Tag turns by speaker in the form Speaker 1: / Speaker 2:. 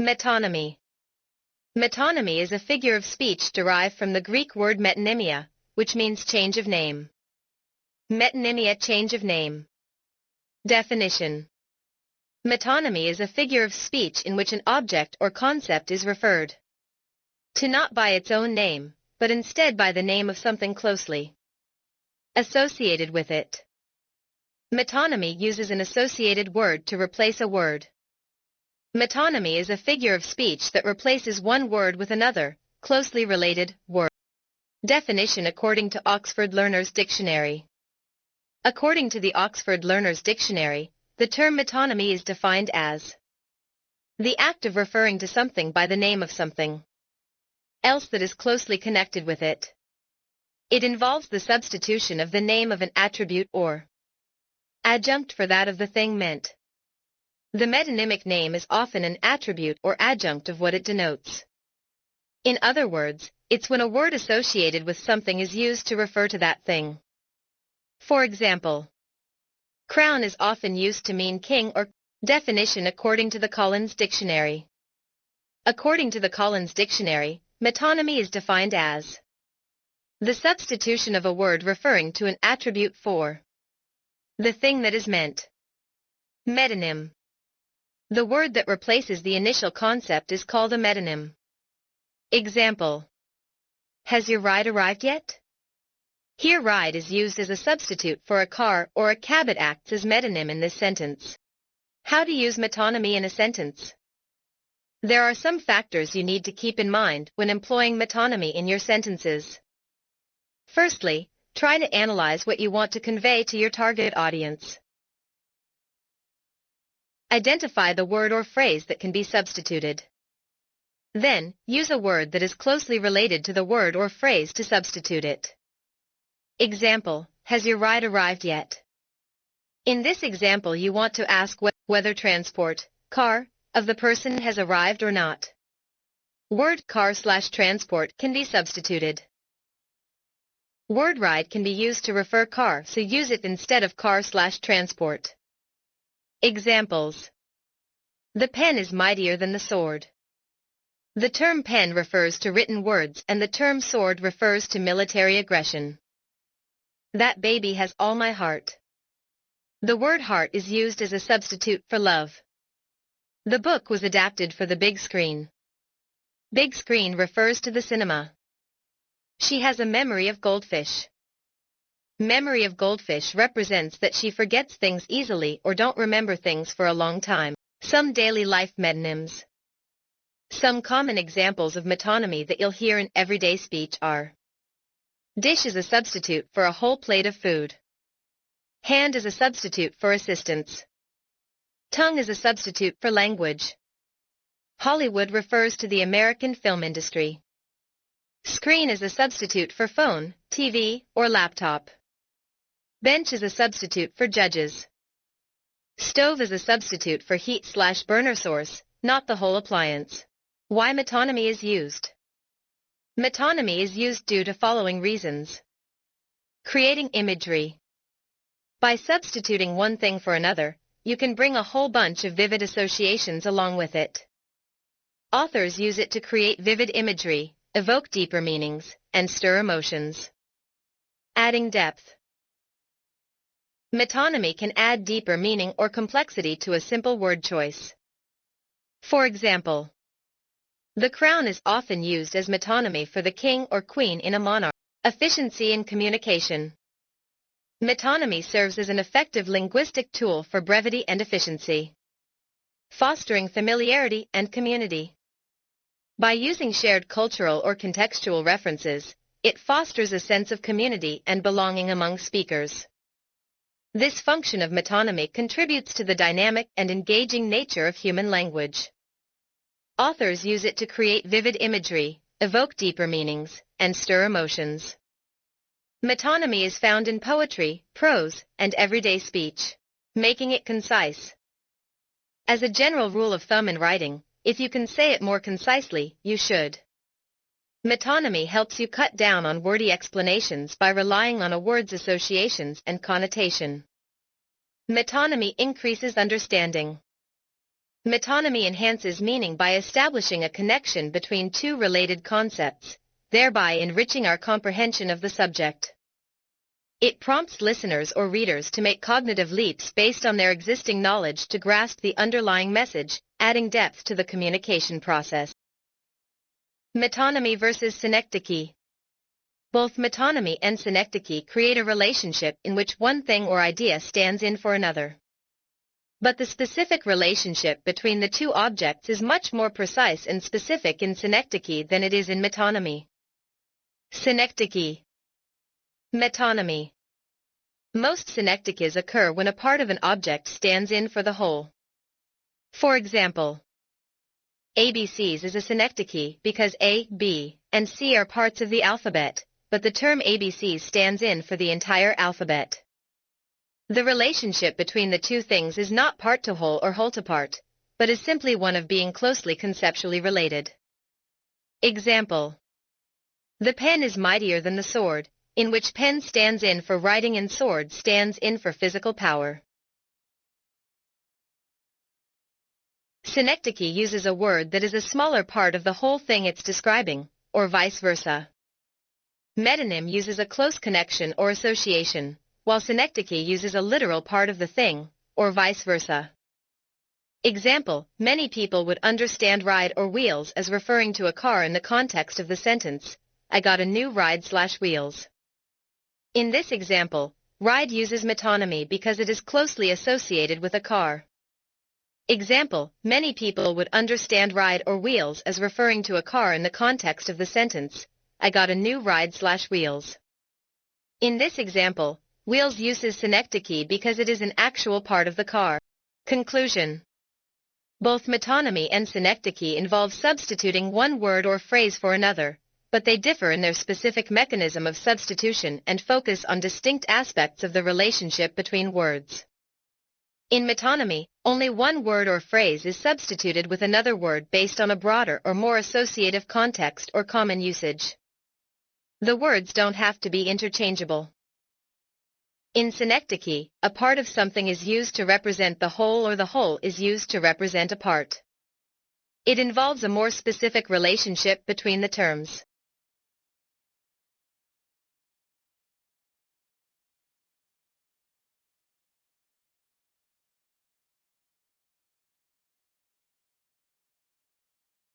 Speaker 1: Metonymy. Metonymy is a figure of speech derived from the Greek word metonymia, which means change of name. Metonymia, change of name. Definition. Metonymy is a figure of speech in which an object or concept is referred to not by its own name, but instead by the name of something closely associated with it. Metonymy uses an associated word to replace a word. Metonymy is a figure of speech that replaces one word with another, closely related, word. Definition according to Oxford Learner's Dictionary. According to the Oxford Learner's Dictionary, the term metonymy is defined as the act of referring to something by the name of something else that is closely connected with it. It involves the substitution of the name of an attribute or adjunct for that of the thing meant. The metonymic name is often an attribute or adjunct of what it denotes. In other words, it's when a word associated with something is used to refer to that thing. For example, crown is often used to mean king or definition according to the Collins Dictionary. According to the Collins Dictionary, metonymy is defined as the substitution of a word referring to an attribute for the thing that is meant. Metonym. The word that replaces the initial concept is called a metonym. Example. Has your ride arrived yet? Here ride is used as a substitute for a car or a cab. It acts as metonym in this sentence. How to use metonymy in a sentence. There are some factors you need to keep in mind when employing metonymy in your sentences. Firstly, try to analyze what you want to convey to your target audience. Identify the word or phrase that can be substituted. Then, use a word that is closely related to the word or phrase to substitute it. Example, has your ride arrived yet? In this example, you want to ask whether transport, car, of the person has arrived or not. Word car/transport can be substituted. Word ride can be used to refer car, so use it instead of car/transport. Examples. The pen is mightier than the sword. The term pen refers to written words and the term sword refers to military aggression. That baby has all my heart. The word heart is used as a substitute for love. The book was adapted for the big screen. Big screen refers to the cinema. She has a memory of goldfish. Memory of goldfish represents that she forgets things easily or don't remember things for a long time. Some daily life metonyms. Some common examples of metonymy that you'll hear in everyday speech are: dish is a substitute for a whole plate of food. Hand is a substitute for assistance. Tongue is a substitute for language. Hollywood refers to the American film industry. Screen is a substitute for phone, TV, or laptop. Bench is a substitute for judges. Stove is a substitute for heat/burner source, not the whole appliance. Why metonymy is used. Metonymy is used due to following reasons. Creating imagery. By substituting one thing for another, you can bring a whole bunch of vivid associations along with it. Authors use it to create vivid imagery, evoke deeper meanings, and stir emotions. Adding depth. Metonymy can add deeper meaning or complexity to a simple word choice. For example, the crown is often used as metonymy for the king or queen in a monarch. Efficiency in communication. Metonymy serves as an effective linguistic tool for brevity and efficiency, fostering familiarity and community. By using shared cultural or contextual references, it fosters a sense of community and belonging among speakers. This function of metonymy contributes to the dynamic and engaging nature of human language. Authors use it to create vivid imagery, evoke deeper meanings, and stir emotions. Metonymy is found in poetry, prose, and everyday speech, making it concise. As a general rule of thumb in writing, if you can say it more concisely, you should. Metonymy helps you cut down on wordy explanations by relying on a word's associations and connotation. Metonymy increases understanding. Metonymy enhances meaning by establishing a connection between two related concepts, thereby enriching our comprehension of the subject. It prompts listeners or readers to make cognitive leaps based on their existing knowledge to grasp the underlying message, adding depth to the communication process. Metonymy versus synecdoche. Both metonymy and synecdoche create a relationship in which one thing or idea stands in for another. But the specific relationship between the two objects is much more precise and specific in synecdoche than it is in metonymy. Synecdoche. Metonymy. Most synecdoches occur when a part of an object stands in for the whole. For example, ABCs is a synecdoche because A, B, and C are parts of the alphabet, but the term ABC stands in for the entire alphabet. The relationship between the two things is not part to whole or whole to part, but is simply one of being closely conceptually related. Example. The pen is mightier than the sword, in which pen stands in for writing and sword stands in for physical power. Synecdoche uses a word that is a smaller part of the whole thing it's describing, or vice versa. Metonym uses a close connection or association, while synecdoche uses a literal part of the thing, or vice versa. Example, many people would understand ride or wheels as referring to a car in the context of the sentence, I got a new ride/wheels. In this example, ride uses metonymy because it is closely associated with a car. Example, many people would understand ride or wheels as referring to a car in the context of the sentence, I got a new ride/wheels. In this example, wheels uses synecdoche because it is an actual part of the car. Conclusion. Both metonymy and synecdoche involve substituting one word or phrase for another, but they differ in their specific mechanism of substitution and focus on distinct aspects of the relationship between words. In metonymy, only one word or phrase is substituted with another word based on a broader or more associative context or common usage. The words don't have to be interchangeable. In synecdoche, a part of something is used to represent the whole or the whole is used to represent a part. It involves a more specific relationship between the terms.